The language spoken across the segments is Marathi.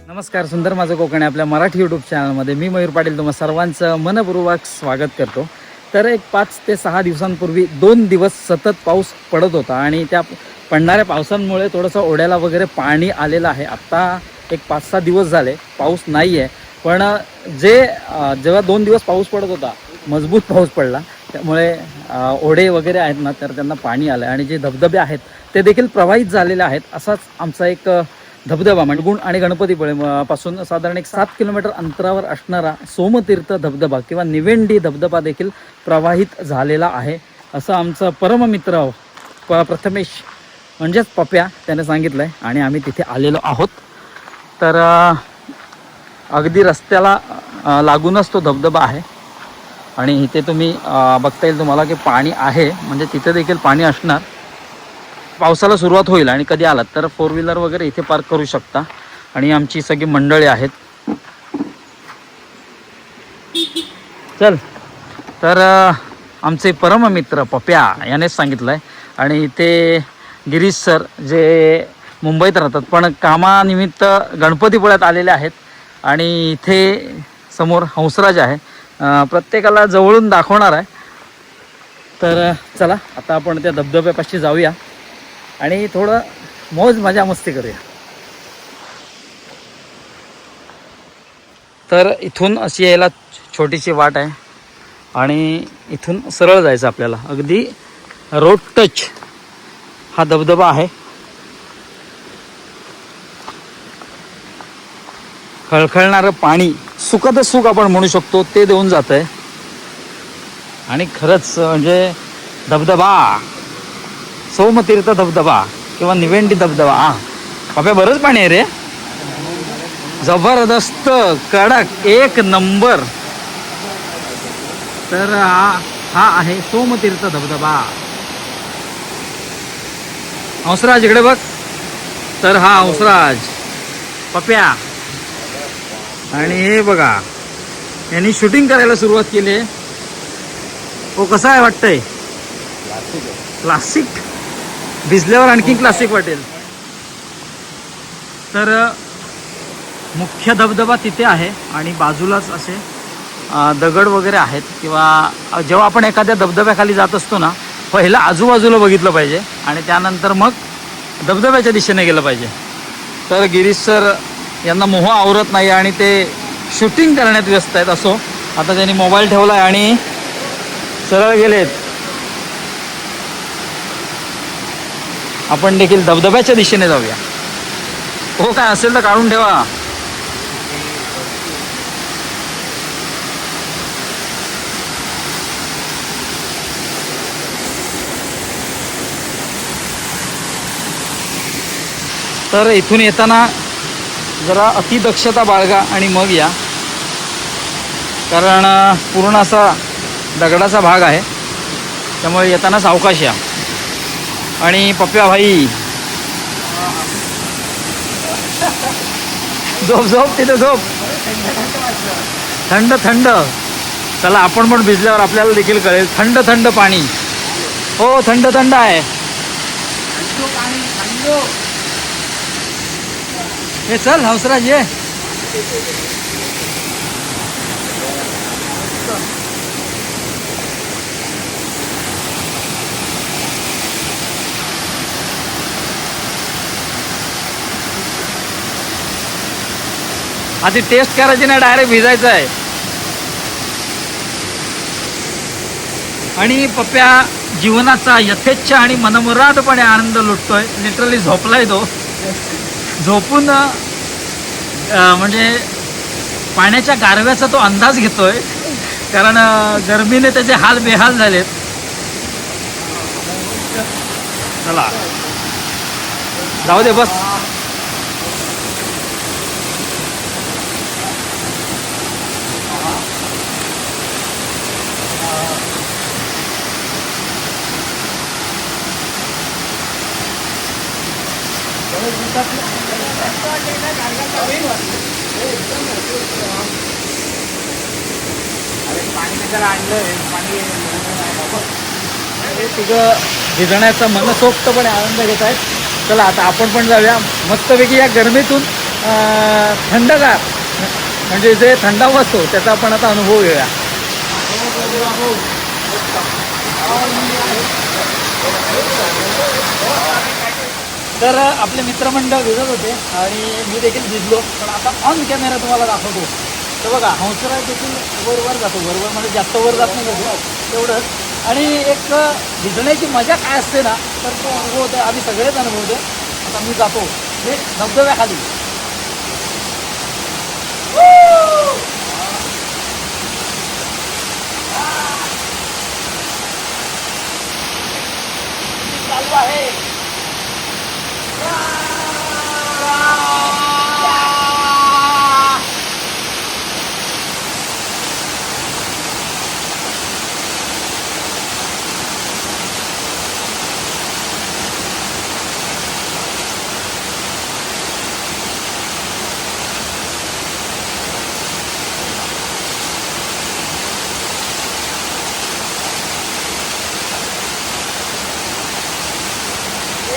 नमस्कार, सुंदर माझं कोकण आपल्या मराठी यूट्यूब चॅनलमध्ये मी मयूर पाटील तुम्हा सर्वांचं मनपूर्वक स्वागत करतो. तर एक 5 ते 6 दिवसांपूर्वी 2 दिवस सतत पाऊस पडत होता आणि त्या पडणाऱ्या पावसांमुळे थोडंसं ओढ्याला वगैरे पाणी आलेलं आहे. आत्ता एक 5-6 दिवस झाले पाऊस नाही आहे, पण जेव्हा 2 दिवस पाऊस पडत होता, मजबूत पाऊस पडला, त्यामुळे ओढे वगैरे आहेत ना, तर त्यांना पाणी आलं आणि जे धबधबे आहेत ते देखील प्रवाहित झालेले आहेत. असाच आमचा एक धबधबा मंडगुण आणि गणपतीपुळे पासून साधारण एक 7 किलोमीटर अंतरावर असणारा सोमतीर्थ धबधबा किंवा निवेंडी धबधबा देखील प्रवाहित झालेला आहे, असं आमचं परममित्र प्रथमेश म्हणजेच पप्या त्याने सांगितलं आहे आणि आम्ही तिथे आलेलो आहोत. तर अगदी रस्त्याला लागूनच तो धबधबा आहे आणि इथे तुम्ही बघता येईल तुम्हाला की पाणी आहे, म्हणजे तिथे देखील पाणी असणार. पावसाला सुरुवात होईल आणि कधी आलात तर 4 व्हीलर वगैरे इथे पार्क करू शकता. आणि आमची सगळी मंडळी आहेत. चल, तर आमचे परममित्र पप्या यानेच सांगितलं आहे. आणि इथे गिरीश सर जे मुंबईत राहतात पण कामानिमित्त गणपतीपुळ्यात आलेले आहेत. आणि इथे समोर हंसराज आहे, प्रत्येकाला जवळून दाखवणार आहे. तर चला आता आपण त्या धबधब्यापाशी जाऊया आणि थोडं मौज मजा मस्ती करूया. तर इथून अशी यायला छोटीशी वाट आहे आणि इथून सरळ जायचं आपल्याला. अगदी रोड टच हा धबधबा आहे. खळखळणारं पाणी, सुखात सुख आपण म्हणू शकतो, ते देऊन जात आहे. आणि खरंच म्हणजे धबधबा, सोमतीर्थ धबधबा किंवा निवेंडी धबधबा. बाबा बरंच पाणी आहे रे, जबरदस्त, कडक, एक नंबर. तर हा आहे सोमतीर्थ धबधबा. हंसराज इकडे बघ. तर हा हंसराज पप्या आणि हे बघा यांनी शूटिंग करायला सुरुवात केली. हो, कसं आहे वाटतंय? क्लासिक. भिजल्यावर आणखी क्लासिक वाटेल. तर मुख्य धबधबा तिथे आहे आणि बाजूलाच असे दगड वगैरे आहेत. किंवा जेव्हा आपण एखाद्या धबधब्याखाली जात असतो ना, पहिलं आजूबाजूला बघितलं पाहिजे आणि त्यानंतर मग धबधब्याच्या दिशेने गेलं पाहिजे. तर गिरीश सर यांना मोह आवरत नाही आणि ते शूटिंग करण्यात व्यस्त आहेत. असो, आता त्यांनी मोबाईल ठेवला आहे आणि सरळ गेलेत. आपण देखील धबधब्याच्या दिशेने जाऊया. हो, काय असेल तर काढून ठेवा. तर इथून येताना जरा अतिदक्षता बाळगा आणि मग या, कारण पूर्ण असा दगडाचा भाग आहे, त्यामुळे येताना सावकाश या. आणि पप्या भाई झोप झोप, तिथे झोप. थंड थंड. चला आपण पण भिजल्यावर आपल्याला देखील कळेल. थंड थंड पाणी. हो, थंड थंड आहे. हे चल हंसराज ये. आधी टेस्ट करायची ना, डायरेक्ट भिजायचं आहे. आणि पप्या जीवनाचा यथेच्छ आणि मनमुरादपणे आनंद लुटतोय. लिटरली झोपलाय तो. झोपून म्हणजे पाण्याच्या गारव्याचा तो अंदाज घेतोय, कारण गरमीने त्याचे हाल बेहाल झालेत. चला जाऊ दे, बस. तिघं भिजण्याचा मनसोक्तपणे आनंद घेत आहेत. चला आता आपण पण जाऊया मस्तपैकी या गरमीतून थंडगार म्हणजे जे थंडावा असतो त्याचा आपण आता अनुभव घेऊया. तर आपले मित्रमंडळ भिजत होते आणि मी देखील भिजलो, पण आता ऑन कॅमेरा तुम्हाला दाखवतो. तर बघा हंसराज देखील वर जातो, मध्ये जास्त वर जात नाही का तेवढंच. आणि एक भिजण्याची मजा काय असते ना, तर तो अनुभवतो, आम्ही सगळेच अनुभवतो. आता मी जातो हे धबधब्याखाली. चालू आहे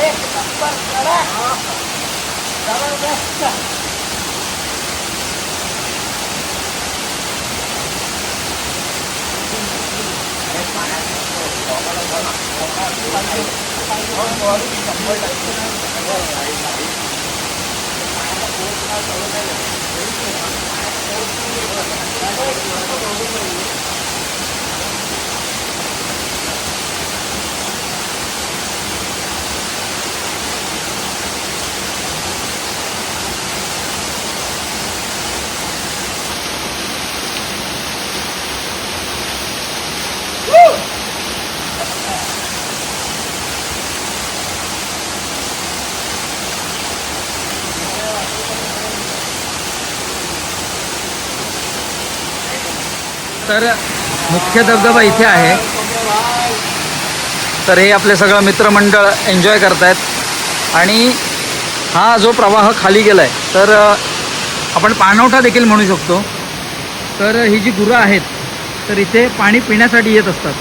एक नंबर कडक जबरदस्त. तर मुख्य धबधबा इथे आहे. तर हे आपले सगळं मित्रमंडळ एन्जॉय करतायत आणि हा जो प्रवाह खाली गेलाय तर आपण पाणवठा देखील म्हणू शकतो. तर ही जी गुरं आहेत तर इथे पाणी पिण्यासाठी येत असतात.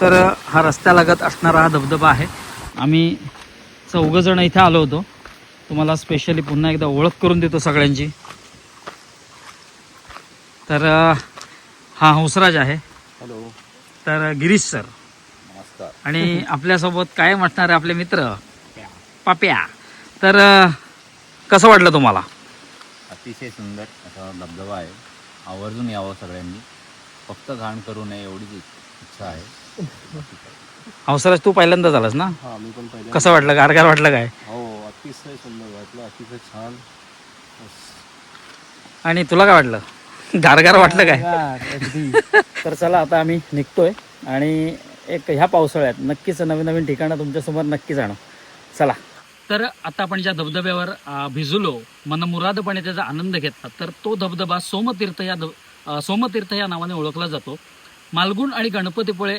तर हा रस्त्यालगत असणारा हा धबधबा आहे. आम्ही चौघजण इथे आलो होतो. तुम्हाला स्पेशली पुन्हा एकदा ओळख करून देतो सगळ्यांची. तर हा हंसराज आहे. हॅलो. तर गिरीश सर नमस्कार. आणि आपल्यासोबत कायम असणारे आपले मित्र पाप्या. तर कसं वाटलं तुम्हाला? अतिशय सुंदर असा धबधबा आहे. आवर्जून यावं सगळ्यांनी. फक्त घाण करू नये एवढीच इच्छा आहे. हंसराज तू पहिल्यांदा झालास ना? हा, मी पण पहिल्यांदा. कसं वाटलं? गारगार वाटलं काय? हो, अतिशय सुंदर वाटलं, अतिशय छान. आणि तुला काय वाटलं? गारगार वाटलं काय? तर चला आता आम्ही निघतोय आणि एक ह्या पावसाळ्यात नक्कीच नवीन नवीन ठिकाणं तुमच्यासमोर नक्कीच आणू. चला. तर आता आपण ज्या धबधब्यावर भिजलो, मनमुरादपणे त्याचा आनंद घेतला, तर तो धबधबा सोमतीर्थ या नावाने ओळखला जातो. मालगुण आणि गणपतीपुळे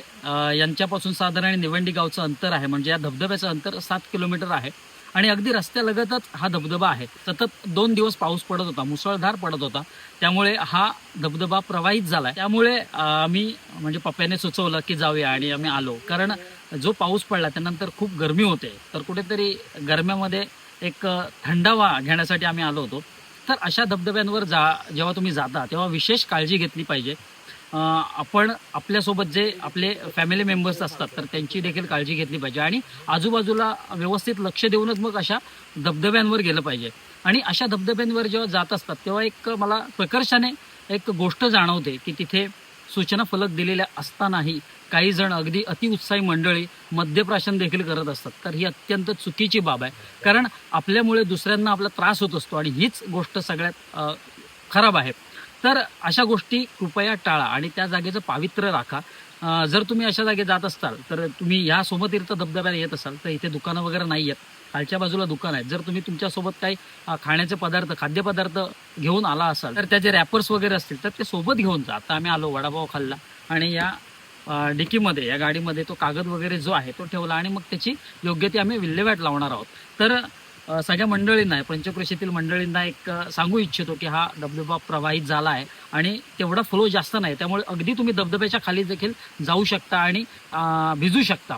यांच्यापासून साधारण निवंडी गावचं अंतर आहे. म्हणजे या धबधब्याचं अंतर 7 किलोमीटर आहे. आणि अगदी रस्त्यालगतच हा धबधबा आहे. सतत 2 दिवस पाऊस पडत होता, मुसळधार पडत होता, त्यामुळे हा धबधबा प्रवाहित झाला. त्यामुळे आम्ही म्हणजे पप्प्याने सुचवलं की जाऊया आणि आम्ही आलो. कारण जो पाऊस पडला त्यानंतर खूप गरमी होते, तर कुठेतरी गरम्यामध्ये एक थंडावा घेण्यासाठी आम्ही आलो होतो. तर अशा धबधब्यांवर जेव्हा तुम्ही जाता तेव्हा विशेष काळजी घेतली पाहिजे. आपण आपल्यासोबत जे आपले फॅमिली मेंबर्स असतात तर त्यांची देखील काळजी घेतली पाहिजे आणि आजूबाजूला व्यवस्थित लक्ष देऊनच मग अशा धबधब्यांवर गेलं पाहिजे. आणि अशा धबधब्यांवर जेव्हा जात असतात तेव्हा एक मला प्रकर्षाने एक गोष्ट जाणवते की तिथे सूचना फलक दिलेल्या असतानाही काही जण अगदी अतिउत्साही मंडळी मद्यप्राशन देखील करत असतात. तर ही अत्यंत चुकीची बाब आहे, कारण आपल्यामुळे दुसऱ्यांना आपला त्रास होत असतो आणि हीच गोष्ट सगळ्यात खराब आहे. तर अशा गोष्टी कृपया टाळा आणि त्या जागेचं पावित्र्य राखा. जर तुम्ही अशा जागे जात असाल तर तुम्ही या सोमतीर्थ धबधब्याला येत असाल तर इथे दुकानं वगैरे नाही आहेत, खालच्या बाजूला दुकान आहेत. जर तुम्ही तुमच्यासोबत काही खाण्याचे पदार्थ खाद्यपदार्थ घेऊन आला असाल तर त्याचे रॅपर्स वगैरे असतील तर ते सोबत घेऊन जा. आता आम्ही आलो, वडापाव खाल्ला आणि या डिकीमध्ये या गाडीमध्ये तो कागद वगैरे जो आहे तो ठेवला आणि मग त्याची योग्य ती आम्ही विल्हेवाट लावणार आहोत. तर सगळ्या मंडळींना, पंचक्रोशीतील मंडळींना एक सांगू इच्छितो की हा धबधबा प्रवाहित झाला आहे आणि तेवढा फ्लो जास्त नाही, त्यामुळे अगदी तुम्ही धबधब्याच्या खाली देखील जाऊ शकता आणि भिजू शकता.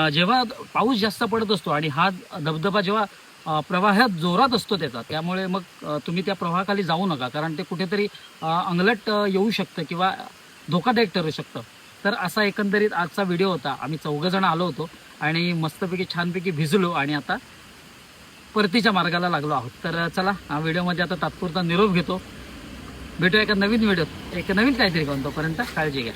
जेव्हा पाऊस जास्त पडत असतो आणि हा धबधबा जेव्हा प्रवाहात जोरात असतो त्याचा, त्यामुळे मग तुम्ही त्या प्रवाहाखाली जाऊ नका, कारण ते कुठेतरी अंगलट येऊ शकतं किंवा धोकादायक ठरू शकतं. तर असा एकंदरीत आजचा व्हिडिओ होता. आम्ही 4 जण आलो होतो आणि मस्तपैकी छानपैकी भिजलो आणि आता परतीच्या मार्गाला लागलो आहोत. तर चला, हा व्हिडिओमध्ये आता तात्पुरता निरोप घेतो. भेटूया एका नवीन व्हिडिओत, एक नवीन काहीतरी घेऊन. तोपर्यंत काळजी घ्या.